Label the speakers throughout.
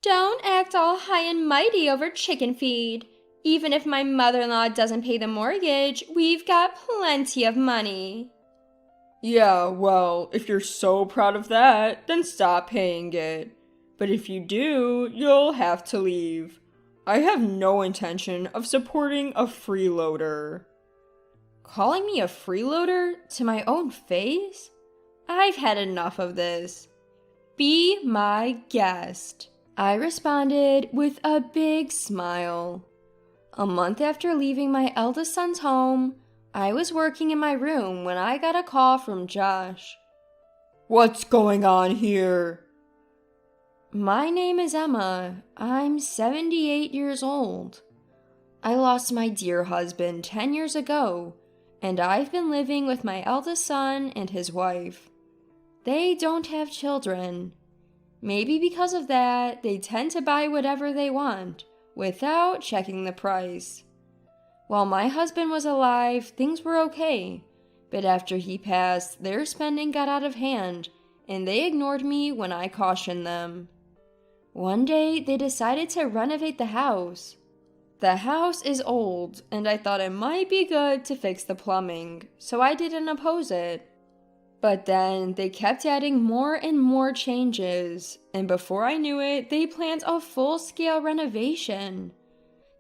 Speaker 1: Don't act all high and mighty over chicken feed. Even if my mother-in-law doesn't pay the mortgage, we've got plenty of money.
Speaker 2: Yeah, well, if you're so proud of that, then stop paying it. But if you do, you'll have to leave. I have no intention of supporting a freeloader. Calling me a freeloader to my own face? I've had enough of this. Be my guest, I responded with a big smile. A month after leaving my eldest son's home, I was working in my room when I got a call from Josh. What's going on here? My name is Emma. I'm 78 years old. I lost my dear husband 10 years ago, and I've been living with my eldest son and his wife. They don't have children. Maybe because of that, they tend to buy whatever they want, without checking the price. While my husband was alive, things were okay, but after he passed, their spending got out of hand, and they ignored me when I cautioned them. One day, they decided to renovate the house. The house is old, and I thought it might be good to fix the plumbing, so I didn't oppose it. But then they kept adding more and more changes, and before I knew it, they planned a full-scale renovation.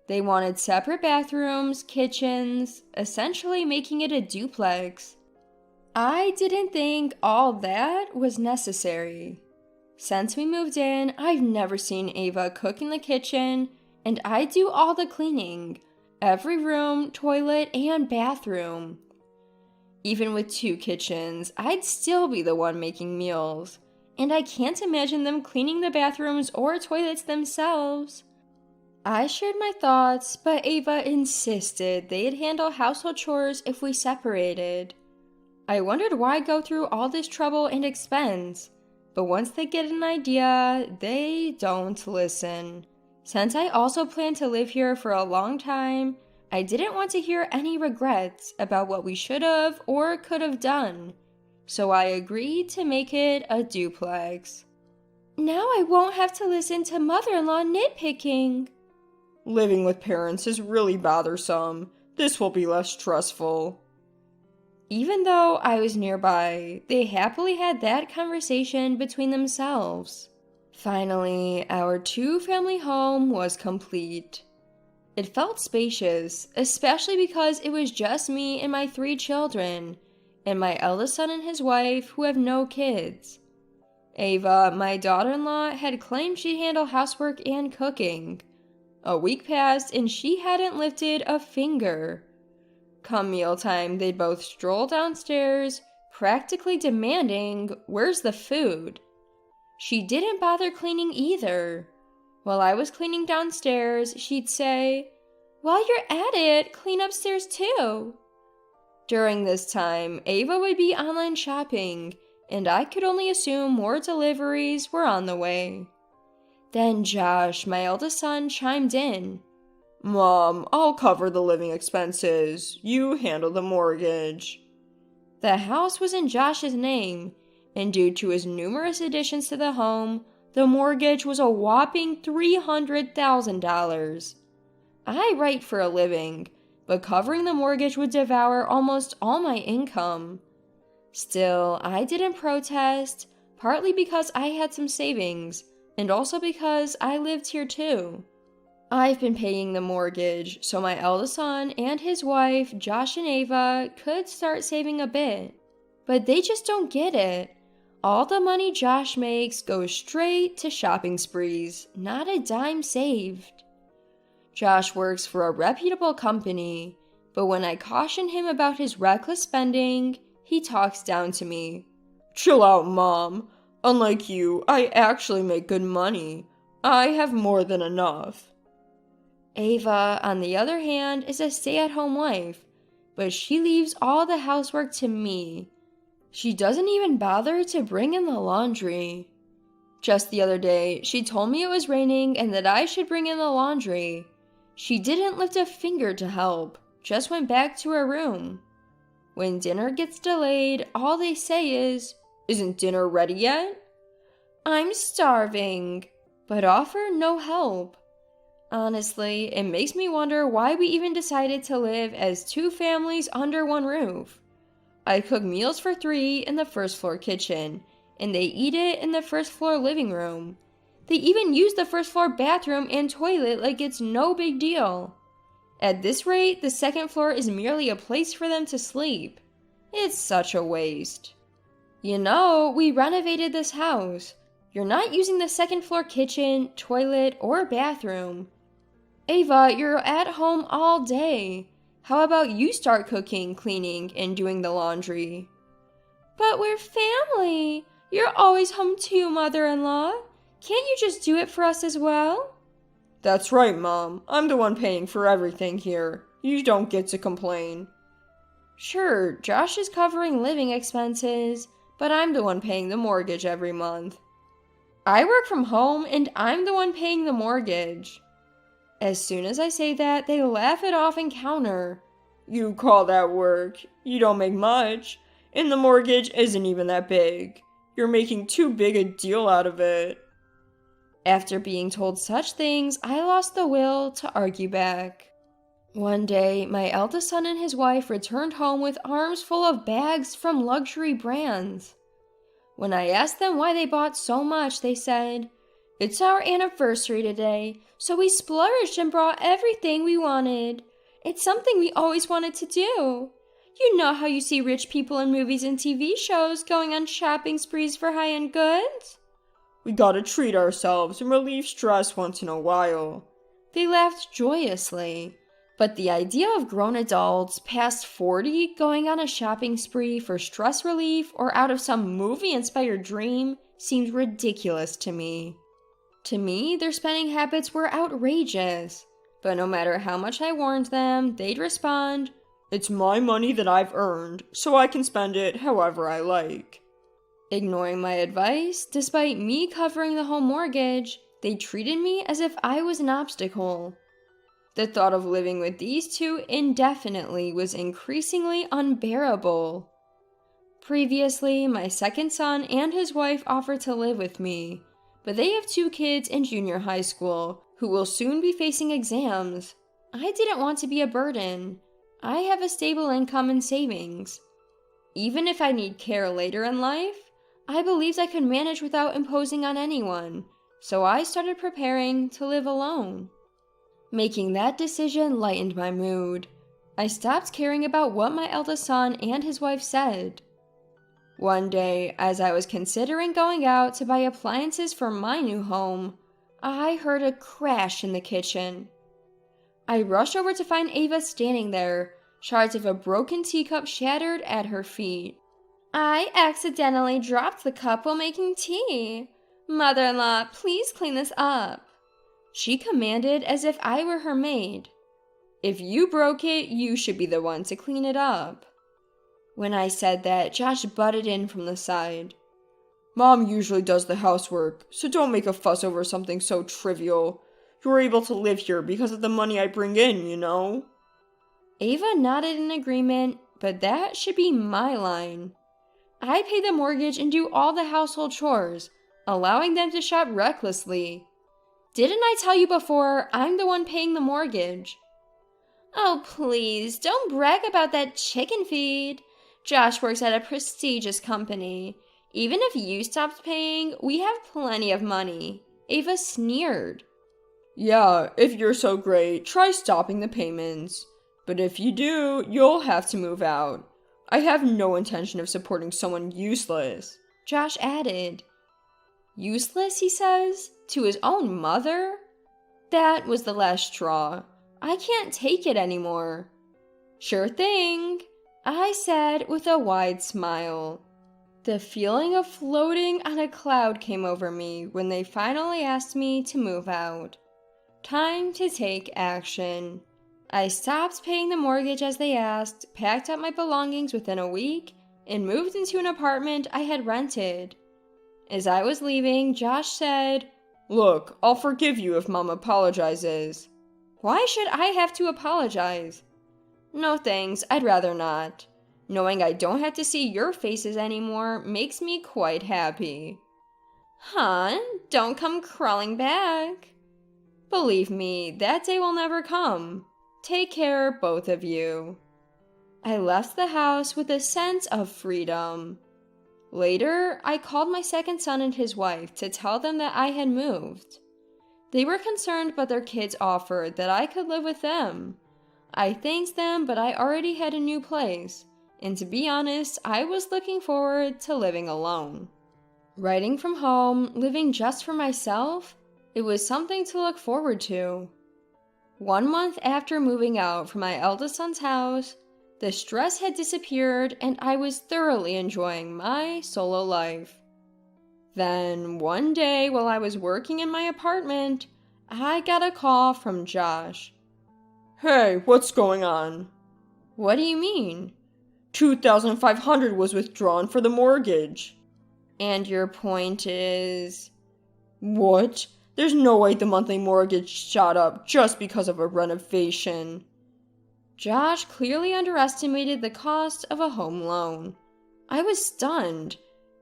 Speaker 2: They wanted separate bathrooms, kitchens, essentially making it a duplex. I didn't think all that was necessary. Since we moved in, I've never seen Ava cook in the kitchen, and I do all the cleaning, every room, toilet, and bathroom. Even with 2 kitchens, I'd still be the one making meals, and I can't imagine them cleaning the bathrooms or toilets themselves. I shared my thoughts, but Ava insisted they'd handle household chores if we separated. I wondered why go through all this trouble and expense, but once they get an idea, they don't listen. Since I also plan to live here for a long time, I didn't want to hear any regrets about what we should have or could have done, so I agreed to make it a duplex. Now I won't have to listen to mother-in-law nitpicking. Living with parents is really bothersome. This will be less stressful. Even though I was nearby, they happily had that conversation between themselves. Finally, our 2-family home was complete. It felt spacious, especially because it was just me and my 3 children, and my eldest son and his wife who have no kids. Ava, my daughter-in-law, had claimed she'd handle housework and cooking. A week passed and she hadn't lifted a finger. Come mealtime, they'd both stroll downstairs, practically demanding, "Where's the food?" She didn't bother cleaning either. While I was cleaning downstairs, she'd say, "While you're at it, clean upstairs too." During this time, Ava would be online shopping, and I could only assume more deliveries were on the way. Then Josh, my eldest son, chimed in. "Mom, I'll cover the living expenses. You handle the mortgage." The house was in Josh's name, and due to his numerous additions to the home, the mortgage was a whopping $300,000. I write for a living, but covering the mortgage would devour almost all my income. Still, I didn't protest, partly because I had some savings, and also because I lived here too. I've been paying the mortgage, so my eldest son and his wife, Josh and Ava, could start saving a bit. But they just don't get it. All the money Josh makes goes straight to shopping sprees, not a dime saved. Josh works for a reputable company, but when I caution him about his reckless spending, he talks down to me. "Chill out, Mom. Unlike you, I actually make good money. I have more than enough." Ava, on the other hand, is a stay-at-home wife, but she leaves all the housework to me. She doesn't even bother to bring in the laundry. Just the other day, she told me it was raining and that I should bring in the laundry. She didn't lift a finger to help, just went back to her room. When dinner gets delayed, all they say is, "Isn't dinner ready yet?" I'm starving.
Speaker 1: but offer no help. Honestly, it makes me wonder why we even decided to live as two families under one roof. I cook meals for three in the first floor kitchen, and they eat it in the first floor living room. They even use the first floor bathroom and toilet like it's no big deal. At this rate, the second floor is merely a place for them to sleep. It's such a waste. You know, we renovated this house. You're not using the second floor kitchen, toilet, or bathroom. Ava, you're at home all day. How about you start cooking, cleaning, and doing the laundry? But we're family. You're always home too, mother-in-law. Can't you just do it for us as well?
Speaker 2: That's right, Mom. I'm the one paying for everything here. You don't get to complain.
Speaker 1: Sure, Josh is covering living expenses, but I'm the one paying the mortgage every month. I work from home and I'm the one paying the mortgage. As soon as I say that, they laugh it off and counter.
Speaker 2: You call that work? You don't make much. And the mortgage isn't even that big. You're making too big a deal out of it.
Speaker 1: After being told such things, I lost the will to argue back. One day, my eldest son and his wife returned home with arms full of bags from luxury brands. When I asked them why they bought so much, they said, "It's our anniversary today, so we splurged and brought everything we wanted. It's something we always wanted to do. You know how you see rich people in movies and TV shows going on shopping sprees for high-end goods?
Speaker 2: We gotta treat ourselves and relieve stress once in a while."
Speaker 1: They laughed joyously. But the idea of grown adults past 40 going on a shopping spree for stress relief or out of some movie-inspired dream seemed ridiculous to me. To me, their spending habits were outrageous. But no matter how much I warned them, they'd respond,
Speaker 2: "It's my money that I've earned, so I can spend it however I like."
Speaker 1: Ignoring my advice, despite me covering the home mortgage, they treated me as if I was an obstacle. The thought of living with these two indefinitely was increasingly unbearable. Previously, my second son and his wife offered to live with me, but they have 2 kids in junior high school who will soon be facing exams. I didn't want to be a burden. I have a stable income and savings. Even if I need care later in life, I believed I could manage without imposing on anyone, so I started preparing to live alone. Making that decision lightened my mood. I stopped caring about what my eldest son and his wife said. One day, as I was considering going out to buy appliances for my new home, I heard a crash in the kitchen. I rushed over to find Ava standing there, shards of a broken teacup shattered at her feet. "I accidentally dropped the cup while making tea. Mother-in-law, please clean this up," she commanded as if I were her maid. "If you broke it, you should be the one to clean it up." When I said that, Josh butted in from the side.
Speaker 2: "Mom usually does the housework, so don't make a fuss over something so trivial. You're able to live here because of the money I bring in, you know?"
Speaker 1: Ava nodded in agreement, but that should be my line. I pay the mortgage and do all the household chores, allowing them to shop recklessly. Didn't I tell you before, I'm the one paying the mortgage? Oh, please, don't brag about that chicken feed. Josh works at a prestigious company. Even if you stopped paying, we have plenty of money. Ava sneered.
Speaker 2: "Yeah, if you're so great, try stopping the payments. But if you do, you'll have to move out. I have no intention of supporting someone useless,"
Speaker 1: Josh added. Useless, he says? To his own mother? That was the last straw. I can't take it anymore. "Sure thing," I said with a wide smile. The feeling of floating on a cloud came over me when they finally asked me to move out. Time to take action. I stopped paying the mortgage as they asked, packed up my belongings within a week, and moved into an apartment I had rented. As I was leaving, Josh said,
Speaker 2: "Look, I'll forgive you if Mom apologizes."
Speaker 1: "Why should I have to apologize?" "No thanks, I'd rather not. Knowing I don't have to see your faces anymore makes me quite happy." Huh? Don't come crawling back. Believe me, that day will never come. Take care, both of you. I left the house with a sense of freedom. Later, I called my second son and his wife to tell them that I had moved. They were concerned, but their kids offered that I could live with them. I thanked them, but I already had a new place, and to be honest, I was looking forward to living alone. Writing from home, living just for myself, it was something to look forward to. 1 month after moving out from my eldest son's house, the stress had disappeared and I was thoroughly enjoying my solo life. Then, one day while I was working in my apartment, I got a call from Josh.
Speaker 2: Hey, what's going on?
Speaker 1: What do you mean?
Speaker 2: $2,500 was withdrawn for the mortgage.
Speaker 1: And your point is?
Speaker 2: What? There's no way the monthly mortgage shot up just because of a renovation.
Speaker 1: Josh clearly underestimated the cost of a home loan. I was stunned.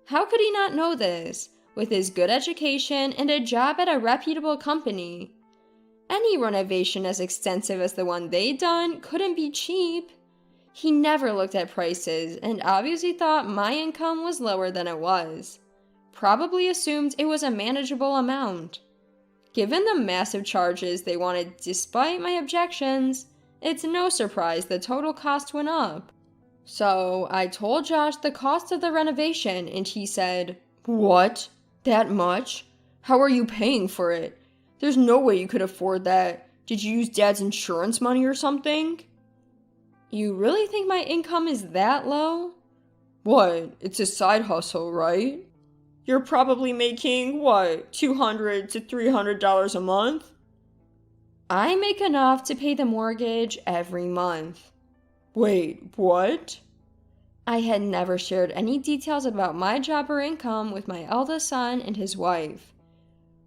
Speaker 1: How could he not know this, with his good education and a job at a reputable company? Any renovation as extensive as the one they'd done couldn't be cheap. He never looked at prices and obviously thought my income was lower than it was. Probably assumed it was a manageable amount. Given the massive charges they wanted despite my objections, it's no surprise the total cost went up. So I told Josh the cost of the renovation and he said,
Speaker 2: What? That much? How are you paying for it? There's no way you could afford that. Did you use Dad's insurance money or something?
Speaker 1: You really think my income is that low?
Speaker 2: What? It's a side hustle, right? You're probably making, $200 to $300 a month?
Speaker 1: I make enough to pay the mortgage every month.
Speaker 2: Wait, what?
Speaker 1: I had never shared any details about my job or income with my eldest son and his wife.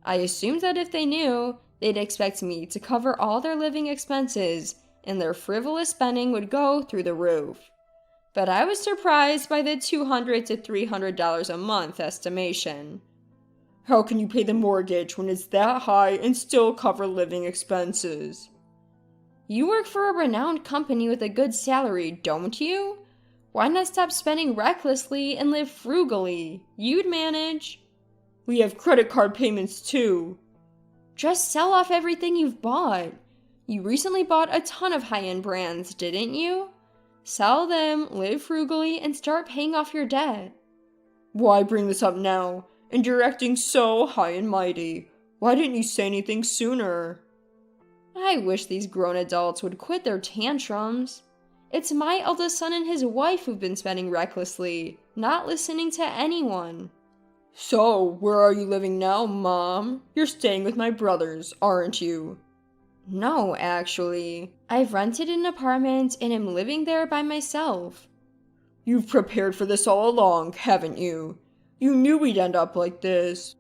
Speaker 1: I assumed that if they knew, they'd expect me to cover all their living expenses and their frivolous spending would go through the roof. But I was surprised by the $200 to $300 a month estimation.
Speaker 2: How can you pay the mortgage when it's that high and still cover living expenses?
Speaker 1: You work for a renowned company with a good salary, don't you? Why not stop spending recklessly and live frugally? You'd manage.
Speaker 2: We have credit card payments too.
Speaker 1: Just sell off everything you've bought. You recently bought a ton of high-end brands, didn't you? Sell them, live frugally, and start paying off your debt.
Speaker 2: Why bring this up now? And you're acting so high and mighty. Why didn't you say anything sooner?
Speaker 1: I wish these grown adults would quit their tantrums. It's my eldest son and his wife who've been spending recklessly, not listening to anyone.
Speaker 2: So, where are you living now, Mom? You're staying with my brothers, aren't you?
Speaker 1: No, actually. I've rented an apartment and am living there by myself.
Speaker 2: You've prepared for this all along, haven't you? You knew we'd end up like this.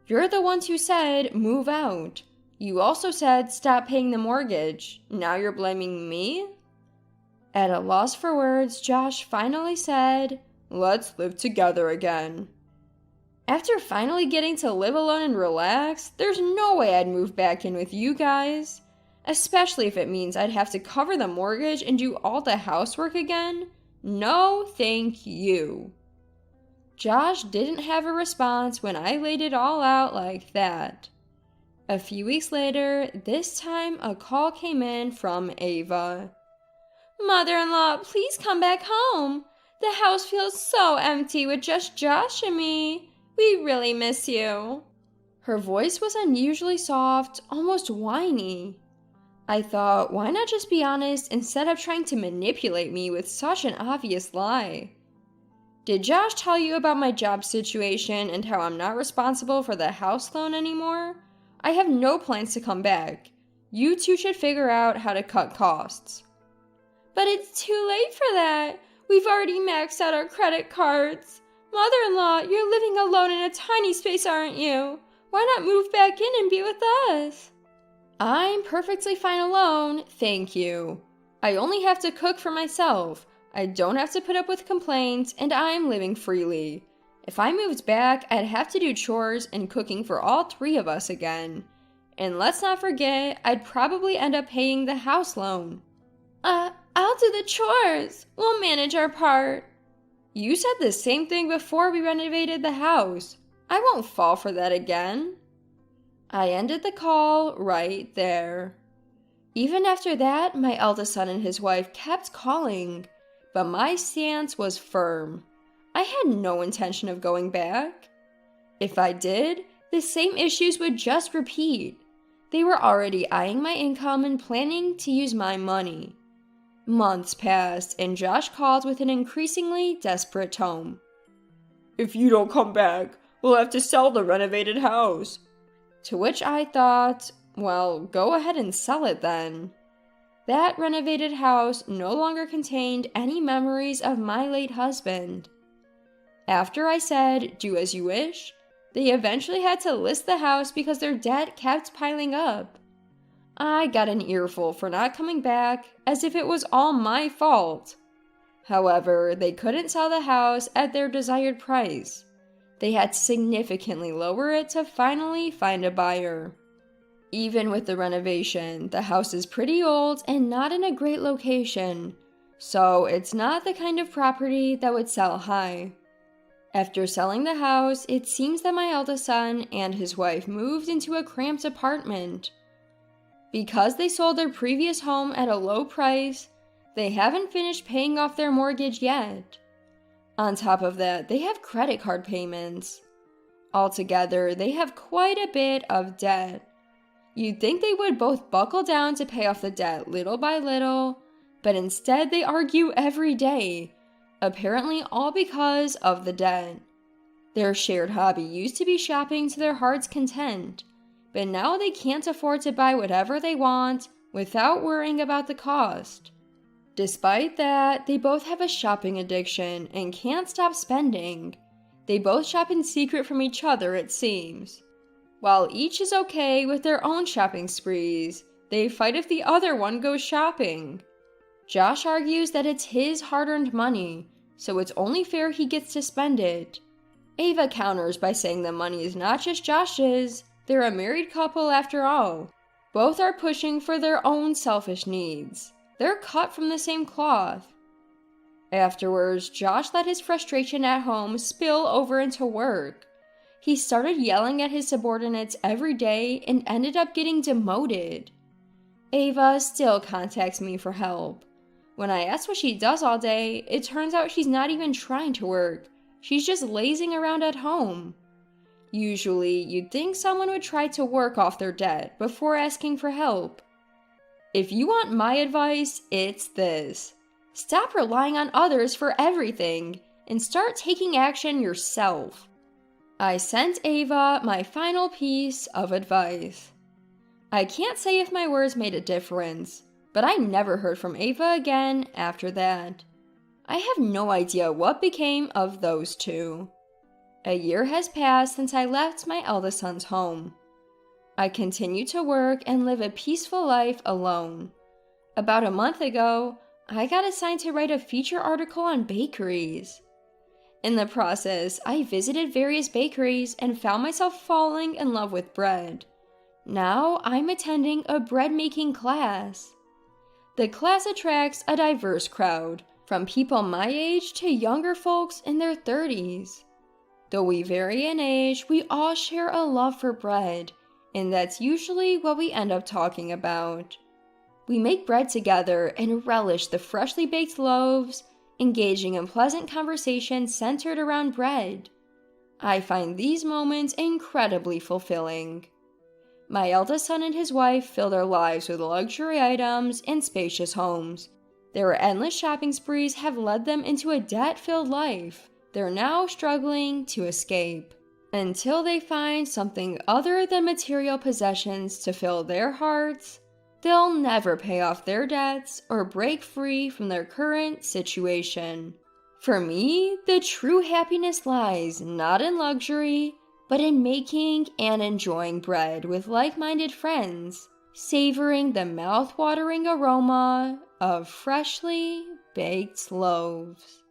Speaker 1: You're the ones who said, move out. You also said, stop paying the mortgage. Now you're blaming me? At a loss for words, Josh finally said,
Speaker 2: let's live together again.
Speaker 1: After finally getting to live alone and relax, there's no way I'd move back in with you guys. Especially if it means I'd have to cover the mortgage and do all the housework again. No, thank you. Josh didn't have a response when I laid it all out like that. A few weeks later, this time a call came in from Ava. Mother-in-law, please come back home. The house feels so empty with just Josh and me. We really miss you. Her voice was unusually soft, almost whiny. I thought, why not just be honest instead of trying to manipulate me with such an obvious lie? Did Josh tell you about my job situation and how I'm not responsible for the house loan anymore? I have no plans to come back. You two should figure out how to cut costs. But it's too late for that. We've already maxed out our credit cards. Mother-in-law, you're living alone in a tiny space, aren't you? Why not move back in and be with us? I'm perfectly fine alone, thank you. I only have to cook for myself. I don't have to put up with complaints, and I'm living freely. If I moved back, I'd have to do chores and cooking for all three of us again. And let's not forget, I'd probably end up paying the house loan. I'll do the chores. We'll manage our part. You said the same thing before we renovated the house. I won't fall for that again. I ended the call right there. Even after that, my eldest son and his wife kept calling, but my stance was firm. I had no intention of going back. If I did, the same issues would just repeat. They were already eyeing my income and planning to use my money. Months passed, and Josh called with an increasingly desperate tone.
Speaker 2: If you don't come back, we'll have to sell the renovated house.
Speaker 1: To which I thought, well, go ahead and sell it then. That renovated house no longer contained any memories of my late husband. After I said, do as you wish, they eventually had to list the house because their debt kept piling up. I got an earful for not coming back, as if it was all my fault. However, they couldn't sell the house at their desired price. They had to significantly lower it to finally find a buyer. Even with the renovation, the house is pretty old and not in a great location, so it's not the kind of property that would sell high. After selling the house, it seems that my eldest son and his wife moved into a cramped apartment. Because they sold their previous home at a low price, they haven't finished paying off their mortgage yet. On top of that, they have credit card payments. Altogether, they have quite a bit of debt. You'd think they would both buckle down to pay off the debt little by little, but instead they argue every day, apparently all because of the debt. Their shared hobby used to be shopping to their heart's content, but now they can't afford to buy whatever they want without worrying about the cost. Despite that, they both have a shopping addiction and can't stop spending. They both shop in secret from each other, it seems. While each is okay with their own shopping sprees, they fight if the other one goes shopping. Josh argues that it's his hard-earned money, so it's only fair he gets to spend it. Ava counters by saying the money is not just Josh's, they're a married couple after all. Both are pushing for their own selfish needs. They're cut from the same cloth. Afterwards, Josh let his frustration at home spill over into work. He started yelling at his subordinates every day and ended up getting demoted. Ava still contacts me for help. When I ask what she does all day, it turns out she's not even trying to work. She's just lazing around at home. Usually, you'd think someone would try to work off their debt before asking for help. If you want my advice, it's this. Stop relying on others for everything and start taking action yourself. I sent Ava my final piece of advice. I can't say if my words made a difference, but I never heard from Ava again after that. I have no idea what became of those two. A year has passed since I left my eldest son's home. I continue to work and live a peaceful life alone. About a month ago, I got assigned to write a feature article on bakeries. In the process, I visited various bakeries and found myself falling in love with bread. Now I'm attending a bread-making class. The class attracts a diverse crowd, from people my age to younger folks in their 30s. Though we vary in age, we all share a love for bread, and that's usually what we end up talking about. We make bread together and relish the freshly baked loaves, engaging in pleasant conversations centered around bread. I find these moments incredibly fulfilling. My eldest son and his wife fill their lives with luxury items and spacious homes. Their endless shopping sprees have led them into a debt-filled life they're now struggling to escape, until they find something other than material possessions to fill their hearts. They'll never pay off their debts or break free from their current situation. For me, the true happiness lies not in luxury, but in making and enjoying bread with like-minded friends, savoring the mouth-watering aroma of freshly baked loaves.